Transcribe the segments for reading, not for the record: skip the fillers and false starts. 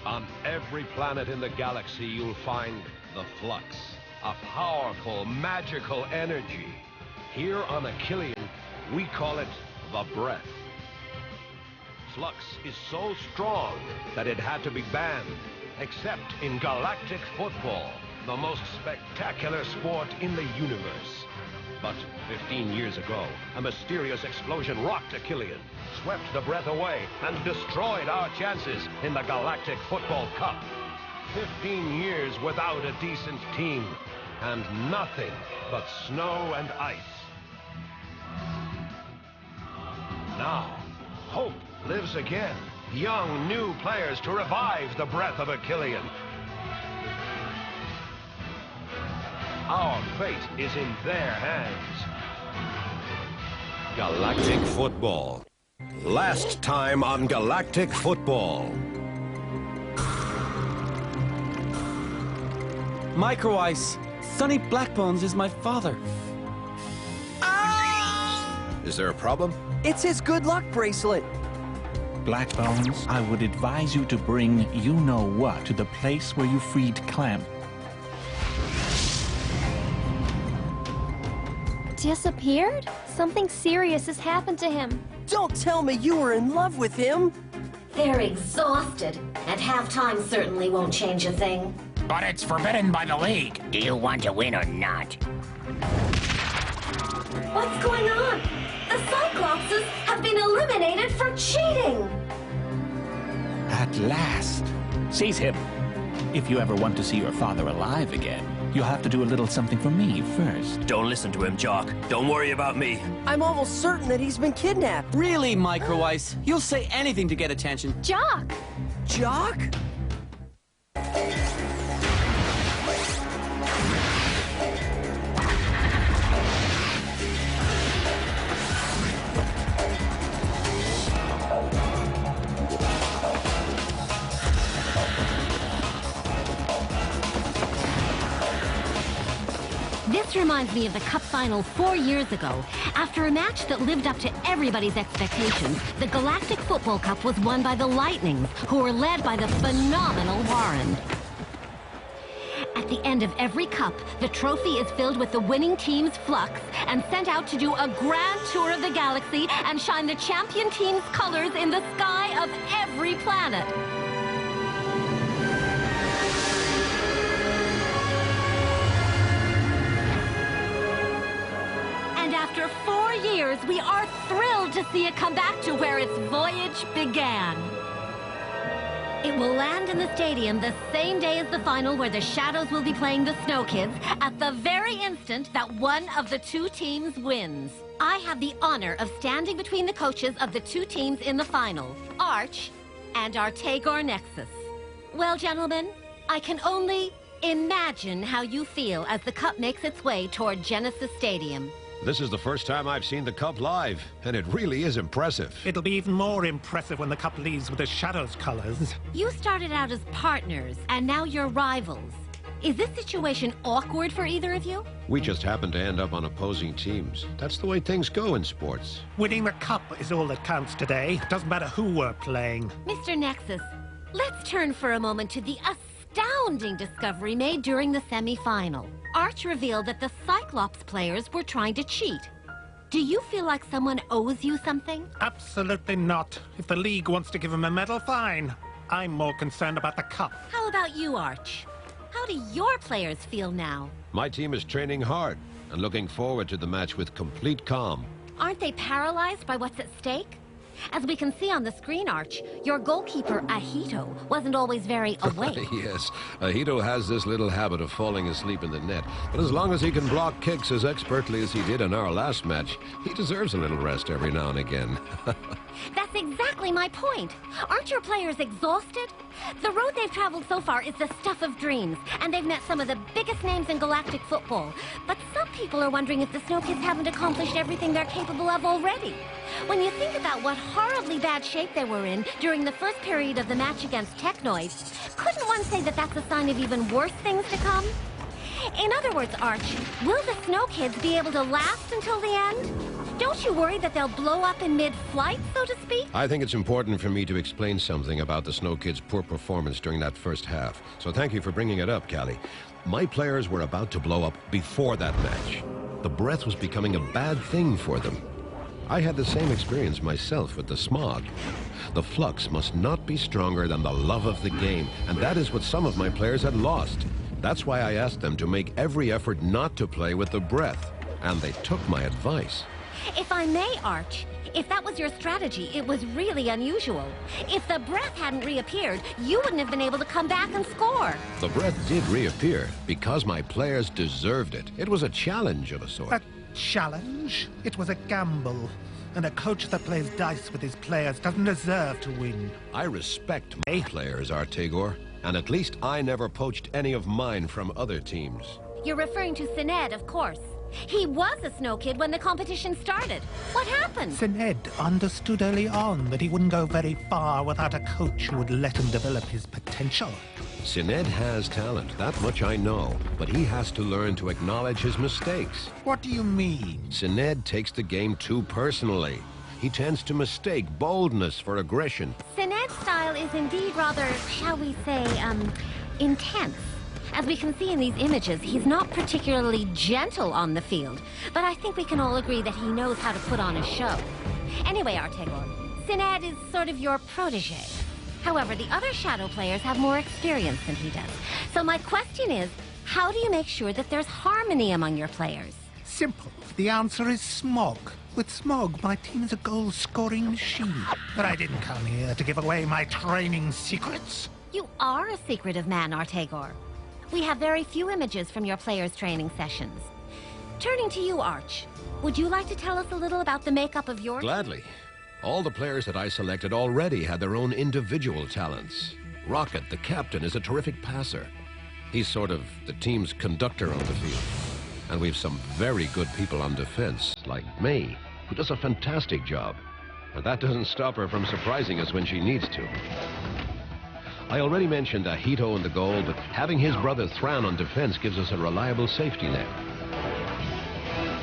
On every planet in the galaxy, you'll find the flux, a powerful, magical energy. Here on Achillean, we call it the breath. Flux is so strong that it had to be banned, except in galactic football, the most spectacular sport in the universe. But 15 years ago, a mysterious explosion rocked Achillean, swept the breath away, and destroyed our chances in the Galactic Football Cup. 15 years without a decent team, and nothing but snow and ice. Now, hope lives again. Young, new players to revive the breath of Achillean. Our fate is in their hands. Galactic Football. Last time on Galactic Football. Micro Ice. Sonny Blackbones is my father. Is there a problem? It's his good luck bracelet. Blackbones, I would advise you to bring you-know-what to the place where you freed Clamp. Disappeared? Something serious has happened to him. Don't tell me you were in love with him. They're exhausted, and halftime certainly won't change a thing. But it's forbidden by the league. Do you want to win or not? What's going on? The Cyclopses have been eliminated for cheating! At last. Seize him. If you ever want to see your father alive again, you'll have to do a little something for me first. Don't listen to him, Jock. Don't worry about me. I'm almost certain that he's been kidnapped. Really, Micro Ice? You'll say anything to get attention. Jock! Jock? This reminds me of the Cup final 4 years ago. After a match that lived up to everybody's expectations, the Galactic Football Cup was won by the Lightnings, who were led by the phenomenal Warren. At the end of every cup, the trophy is filled with the winning team's flux and sent out to do a grand tour of the galaxy and shine the champion team's colors in the sky of every planet. After 4 years, we are thrilled to see it come back to where its voyage began. It will land in the stadium the same day as the final, where the Shadows will be playing the Snow Kids at the very instant that one of the two teams wins. I have the honor of standing between the coaches of the two teams in the final, Arch and our Tagor Nexus. Well, gentlemen, I can only imagine how you feel as the Cup makes its way toward Genesis Stadium. This is the first time I've seen the Cup live, and it really is impressive. It'll be even more impressive when the Cup leaves with the Shadows colors. You started out as partners, and now you're rivals. Is this situation awkward for either of you? We just happen to end up on opposing teams. That's the way things go in sports. Winning the Cup is all that counts today. Doesn't matter who we're playing. Mr. Nexus, let's turn for a moment to the astounding discovery made during the semi-final. Arch revealed that the Cyclops players were trying to cheat. Do you feel like someone owes you something? Absolutely not. If the league wants to give him a medal, fine. I'm more concerned about the Cup. How about you, Arch? How do your players feel now? My team is training hard and looking forward to the match with complete calm. Aren't they paralyzed by what's at stake? As we can see on the screen, Arch, your goalkeeper, Ahito, wasn't always very awake. Yes, Ahito has this little habit of falling asleep in the net. But as long as he can block kicks as expertly as he did in our last match, he deserves a little rest every now and again. That's exactly my point. Aren't your players exhausted? The road they've traveled so far is the stuff of dreams, and they've met some of the biggest names in galactic football. But some people are wondering if the Snow Kids haven't accomplished everything they're capable of already. When you think about what horribly bad shape they were in during the first period of the match against Technoid, couldn't one say that that's a sign of even worse things to come? In other words, Arch, will the Snow Kids be able to last until the end? Don't you worry that they'll blow up in mid-flight, so to speak? I think it's important for me to explain something about the Snow Kids' poor performance during that first half. So thank you for bringing it up, Callie. My players were about to blow up before that match. The breath was becoming a bad thing for them. I had the same experience myself with the smog. The flux must not be stronger than the love of the game, and that is what some of my players had lost. That's why I asked them to make every effort not to play with the breath, and they took my advice. If I may, Arch, if that was your strategy, it was really unusual. If the breath hadn't reappeared, you wouldn't have been able to come back and score. The breath did reappear because my players deserved it. It was a challenge of a sort. A challenge? It was a gamble. And a coach that plays dice with his players doesn't deserve to win. I respect my players, Artegor, and at least I never poached any of mine from other teams. You're referring to Sined, of course. He was a Snow Kid when the competition started. What happened? Sined understood early on that he wouldn't go very far without a coach who would let him develop his potential. Sined has talent, that much I know, but he has to learn to acknowledge his mistakes. What do you mean? Sined takes the game too personally. He tends to mistake boldness for aggression. Sined's style is indeed rather, shall we say, intense. As we can see in these images, he's not particularly gentle on the field, but I think we can all agree that he knows how to put on a show. Anyway, Artegor, Sined is sort of your protege. However, the other Shadow players have more experience than he does. So my question is, how do you make sure that there's harmony among your players? Simple. The answer is smog. With smog, my team is a goal-scoring machine. But I didn't come here to give away my training secrets. You are a secretive man, Artegor. We have very few images from your players' training sessions. Turning to you, Arch, would you like to tell us a little about the makeup of your... Gladly. All the players that I selected already had their own individual talents. Rocket, the captain, is a terrific passer. He's sort of the team's conductor on the field. And we've some very good people on defense, like May, who does a fantastic job. And that doesn't stop her from surprising us when she needs to. I already mentioned Ahito in the goal, but having his brother Thran on defense gives us a reliable safety net.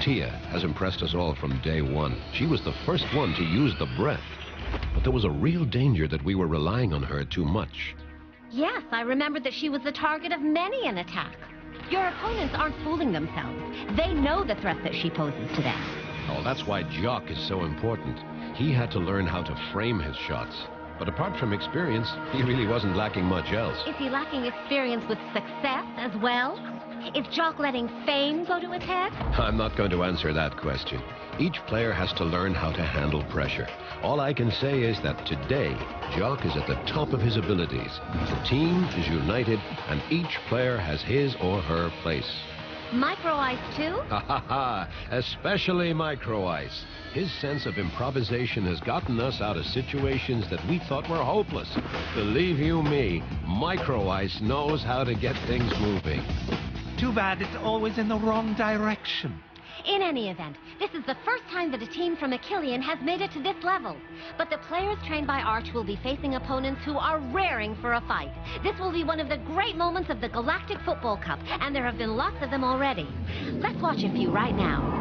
Tia has impressed us all from day one. She was the first one to use the breath. But there was a real danger that we were relying on her too much. Yes, I remembered that she was the target of many an attack. Your opponents aren't fooling themselves. They know the threat that she poses to them. Oh, that's why Jock is so important. He had to learn how to frame his shots. But apart from experience, he really wasn't lacking much else. Is he lacking experience with success as well? Is Jock letting fame go to his head? I'm not going to answer that question. Each player has to learn how to handle pressure. All I can say is that today, Jock is at the top of his abilities. The team is united, and each player has his or her place. Micro Ice too? Ha ha ha! Especially Micro Ice. His sense of improvisation has gotten us out of situations that we thought were hopeless. Believe you me, Micro Ice knows how to get things moving. Too bad it's always in the wrong direction. In any event, this is the first time that a team from Achillean has made it to this level. But the players trained by Arch will be facing opponents who are raring for a fight. This will be one of the great moments of the Galactic Football Cup, and there have been lots of them already. Let's watch a few right now.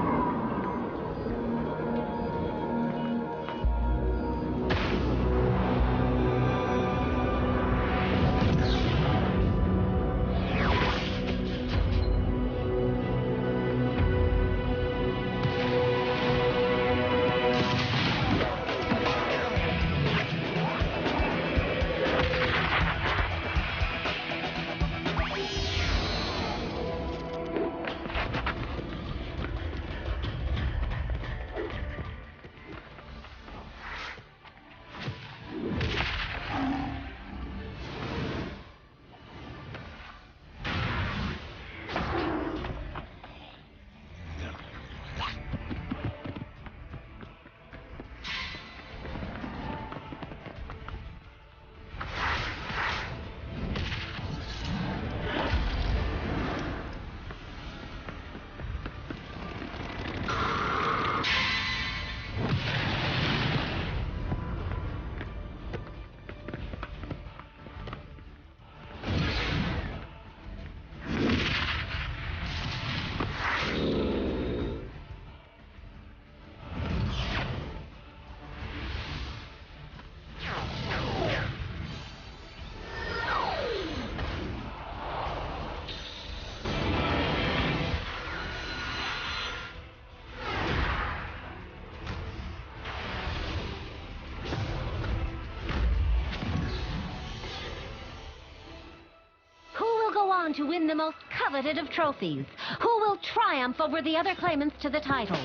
on to win the most coveted of trophies? Who will triumph over the other claimants to the title?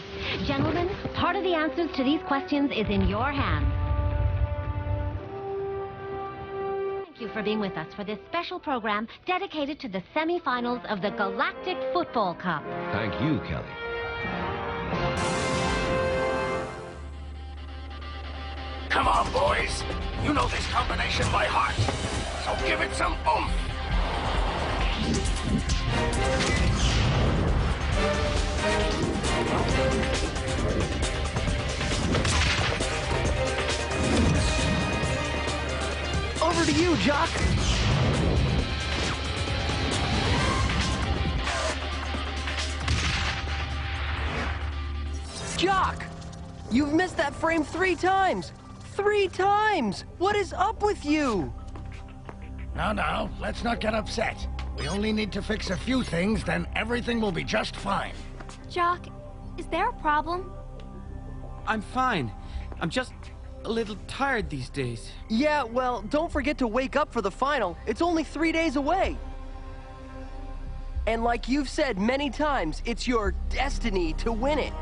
Gentlemen, part of the answers to these questions is in your hands. Thank you for being with us for this special program dedicated to the semifinals of the Galactic Football Cup. Thank you, Kelly. Come on, boys. You know this combination by heart. So give it some oomph. Over to you, Jock. Jock! You've missed that frame 3 times! 3 times! What is up with you? No, let's not get upset. We only need to fix a few things, then everything will be just fine. Jock, is there a problem? I'm fine. I'm just a little tired these days. Yeah, well, don't forget to wake up for the final. It's only 3 days away. And like you've said many times, it's your destiny to win it.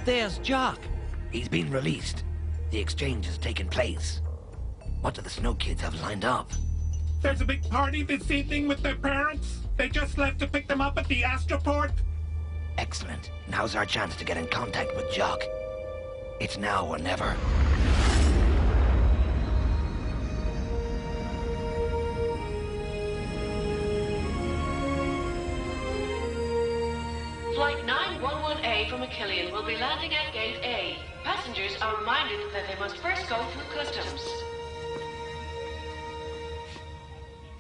There's Jock. He's been released. The exchange has taken place. What do the Snow Kids have lined up? There's a big party this evening with their parents. They just left to pick them up at the Astroport. Excellent. Now's our chance to get in contact with Jock. It's now or never. Flight 911A from Achillean will be landing at Gate A. Passengers are reminded that they must first go through customs.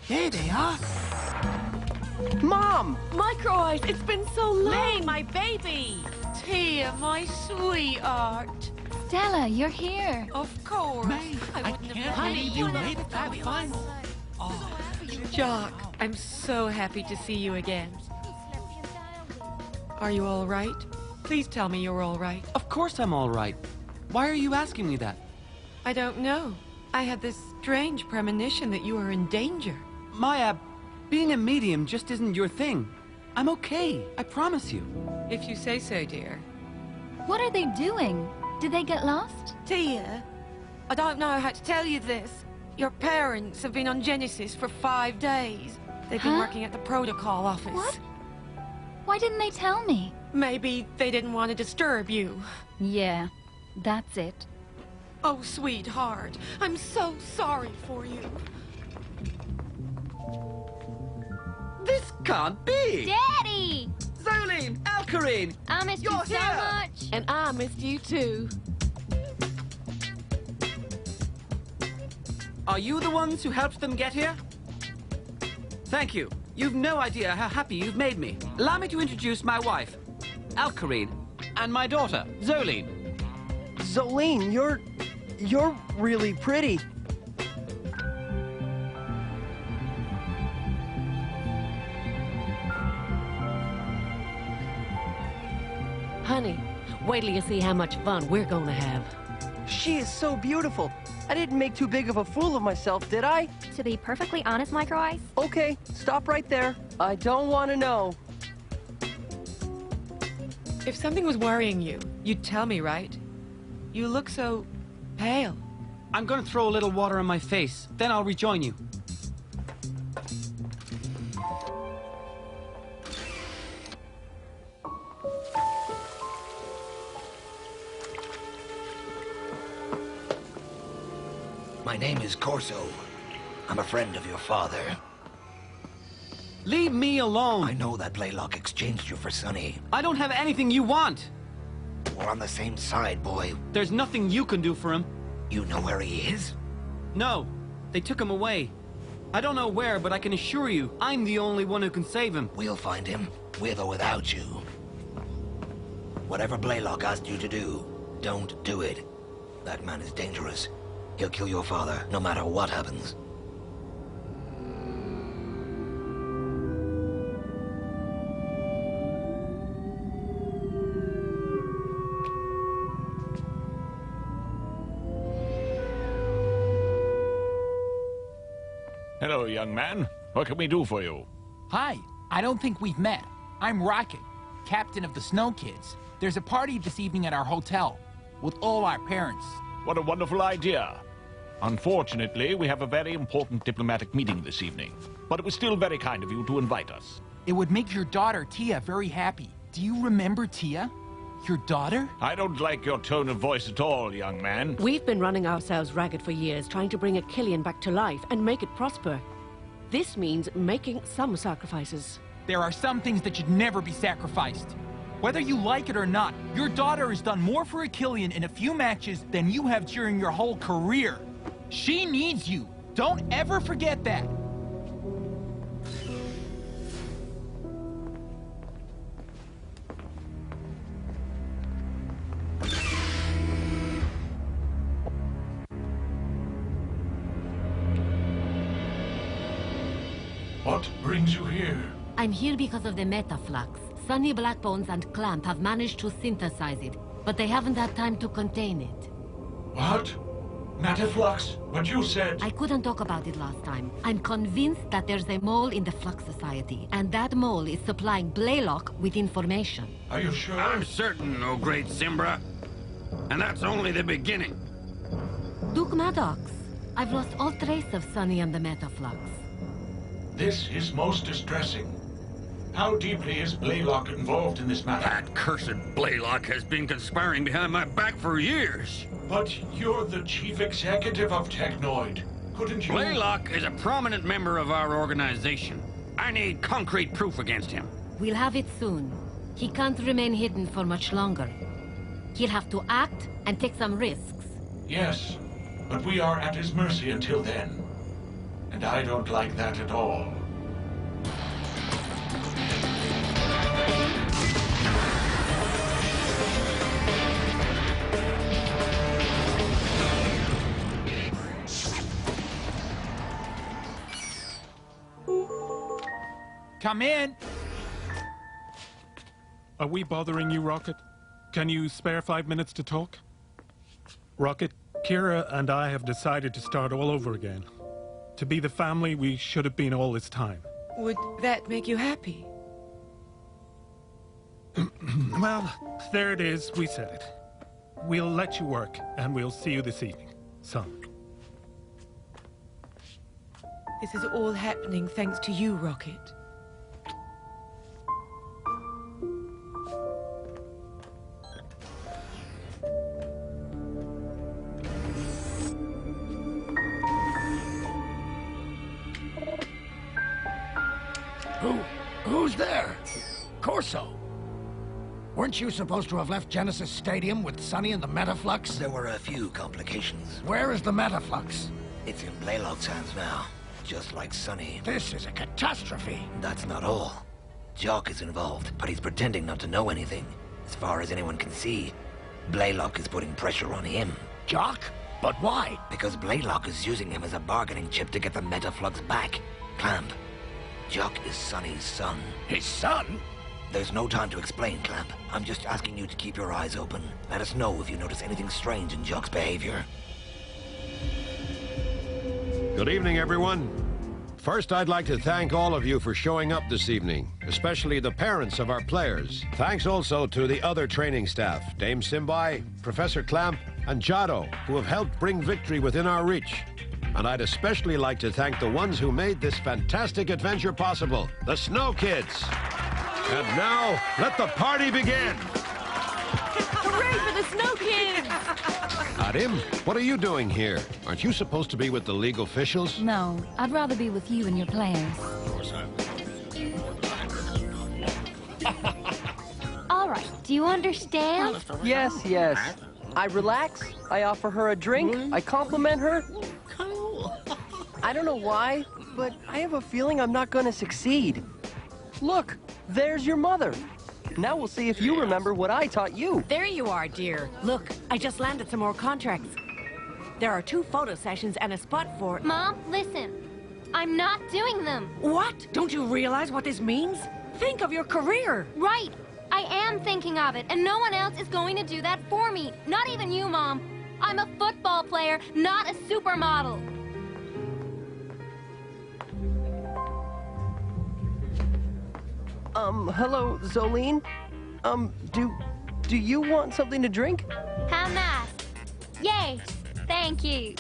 There they are. Mom! Micro Eyes, it's been so long! May, my baby! Tia, my sweetheart. Stella, you're here. Of course. May, I can't believe you made it that final. Jock, I'm so happy to see you again. Are you all right? Please tell me you're all right. Of course I'm all right. Why are you asking me that? I don't know. I had this strange premonition that you were in danger. Maya, being a medium just isn't your thing. I'm okay, I promise you. If you say so, dear. What are they doing? Did they get lost? Tia, I don't know how to tell you this. Your parents have been on Genesis for 5 days. They've been working at the protocol office. What? Why didn't they tell me? Maybe they didn't want to disturb you. Yeah, that's it. Oh, sweetheart, I'm so sorry for you. This can't be! Daddy! Zoline! Alkarine! I missed you so much! And I missed you too. Are you the ones who helped them get here? Thank you. You've no idea how happy you've made me. Allow me to introduce my wife, Alkarine, and my daughter, Zoline. Zoline, you're really pretty. Honey, wait till you see how much fun we're gonna have. She is so beautiful. I didn't make too big of a fool of myself, did I? To be perfectly honest, Micro Eyes, Okay, stop right there. I don't want to know. If something was worrying you, you'd tell me, right? You look so pale. I'm gonna throw a little water on my face, then I'll rejoin you. My name is Corso. I'm a friend of your father. Leave me alone! I know that Blaylock exchanged you for Sonny. I don't have anything you want! We're on the same side, boy. There's nothing you can do for him. You know where he is? No, they took him away. I don't know where, but I can assure you, I'm the only one who can save him. We'll find him, with or without you. Whatever Blaylock asked you to do, don't do it. That man is dangerous. He'll kill your father, no matter what happens. Hello, young man. What can we do for you? Hi. I don't think we've met. I'm Rocket, captain of the Snow Kids. There's a party this evening at our hotel, with all our parents. What a wonderful idea. Unfortunately, we have a very important diplomatic meeting this evening. But it was still very kind of you to invite us. It would make your daughter, Tia, very happy. Do you remember Tia? Your daughter? I don't like your tone of voice at all, young man. We've been running ourselves ragged for years, trying to bring a Killian back to life and make it prosper. This means making some sacrifices. There are some things that should never be sacrificed. Whether you like it or not, your daughter has done more for a Killian in a few matches than you have during your whole career. She needs you. Don't ever forget that. What brings you here? I'm here because of the metaflux. Sunny Blackbones and Clamp have managed to synthesize it, but they haven't had time to contain it. What? Metaflux? But you said... I couldn't talk about it last time. I'm convinced that there's a mole in the Flux Society, and that mole is supplying Blaylock with information. Are you sure? I'm certain, oh great Simbra. And that's only the beginning. Duke Maddox, I've lost all trace of Sunny and the metaflux. This is most distressing. How deeply is Blaylock involved in this matter? That cursed Blaylock has been conspiring behind my back for years. But you're the chief executive of Technoid. Couldn't you... Blaylock is a prominent member of our organization. I need concrete proof against him. We'll have it soon. He can't remain hidden for much longer. He'll have to act and take some risks. Yes, but we are at his mercy until then. And I don't like that at all. Come in. Are we bothering you, Rocket? Can you spare 5 minutes to talk? Rocket, Kira and I have decided to start all over again. To be the family we should have been all this time. Would that make you happy? Well, there it is. We said it. We'll let you work, and we'll see you this evening. Son. This is all happening thanks to you, Rocket. Who's there? Corso. Weren't you supposed to have left Genesis Stadium with Sunny and the Metaflux? There were a few complications. Where is the Metaflux? It's in Blaylock's hands now, just like Sunny. This is a catastrophe. That's not all. Jock is involved, but he's pretending not to know anything. As far as anyone can see, Blaylock is putting pressure on him. Jock? But why? Because Blaylock is using him as a bargaining chip to get the Metaflux back. Clamp. Jock is Sunny's son. His son? There's no time to explain, Clamp. I'm just asking you to keep your eyes open. Let us know if you notice anything strange in Jock's behavior. Good evening, everyone. First, I'd like to thank all of you for showing up this evening, especially the parents of our players. Thanks also to the other training staff, Dame Simbai, Professor Clamp, and Jado, who have helped bring victory within our reach. And I'd especially like to thank the ones who made this fantastic adventure possible, the Snow Kids. And now, let the party begin! Hooray for the Snow Kids! Adim, what are you doing here? Aren't you supposed to be with the league officials? No, I'd rather be with you and your players. All right, do you understand? Yes, yes. I relax, I offer her a drink, I compliment her. I don't know why, but I have a feeling I'm not going to succeed. Look, there's your mother. Now we'll see if you remember what I taught you. There you are, dear. Look, I just landed some more contracts. There are 2 photo sessions and a spot for... Mom, listen. I'm not doing them. What? Don't you realize what this means? Think of your career. Right. I am thinking of it, and no one else is going to do that for me. Not even you, Mom. I'm a football player, not a supermodel. Hello, Zolene? Do you want something to drink? How nice. Yay. Thank you.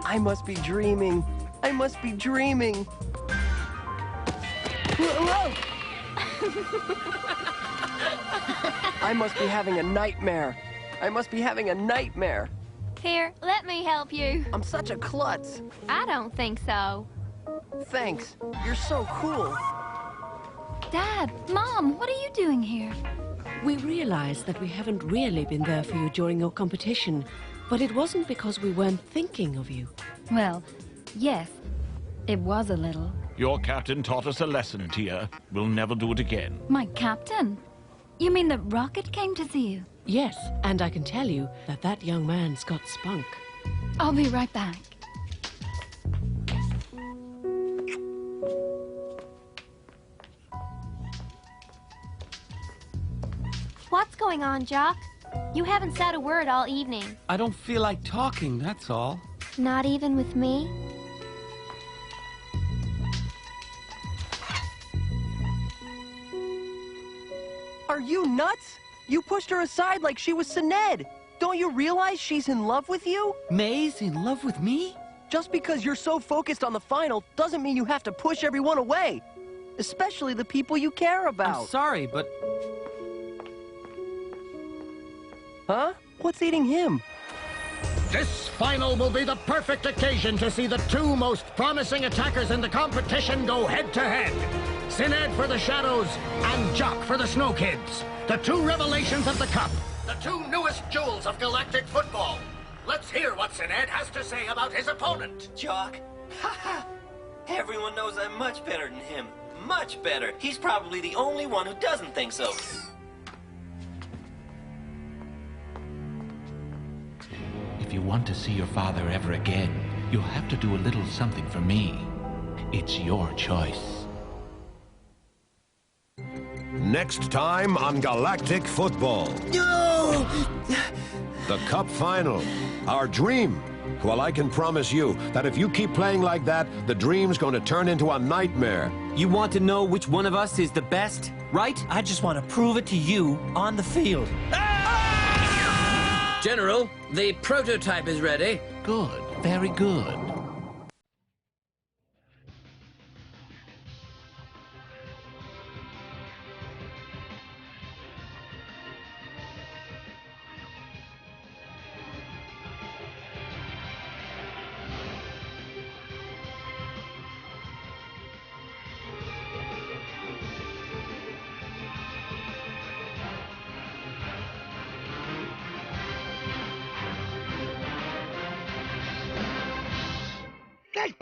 I must be dreaming. I must be dreaming. Whoa! I must be having a nightmare. I must be having a nightmare. Here, let me help you. I'm such a klutz. I don't think so. Thanks. You're so cool. Dad, Mom, what are you doing here? We realize that we haven't really been there for you during your competition, but it wasn't because we weren't thinking of you. Well, yes, it was a little. Your captain taught us a lesson, Tia. We'll never do it again. My captain? You mean that Rocket came to see you? Yes, and I can tell you that that young man's got spunk. I'll be right back. What's going on, Jock? You haven't said a word all evening. I don't feel like talking, that's all. Not even with me? Are you nuts? You pushed her aside like she was Sinead. Don't you realize she's in love with you? May's in love with me? Just because you're so focused on the final doesn't mean you have to push everyone away. Especially the people you care about. I'm sorry, but... Huh? What's eating him? This final will be the perfect occasion to see the 2 most promising attackers in the competition go head-to-head. Sinead for the Shadows and Jock for the Snow Kids. The 2 revelations of the Cup. The 2 newest jewels of Galactic football. Let's hear what Sinead has to say about his opponent. Jock? Haha! Everyone knows I'm much better than him. Much better. He's probably the only one who doesn't think so. If you want to see your father ever again, you'll have to do a little something for me. It's your choice. Next time on Galactic Football. No! The Cup Final. Our dream. Well, I can promise you that if you keep playing like that, the dream's going to turn into a nightmare. You want to know which one of us is the best, right? I just want to prove it to you on the field. General, the prototype is ready. Good. Very good.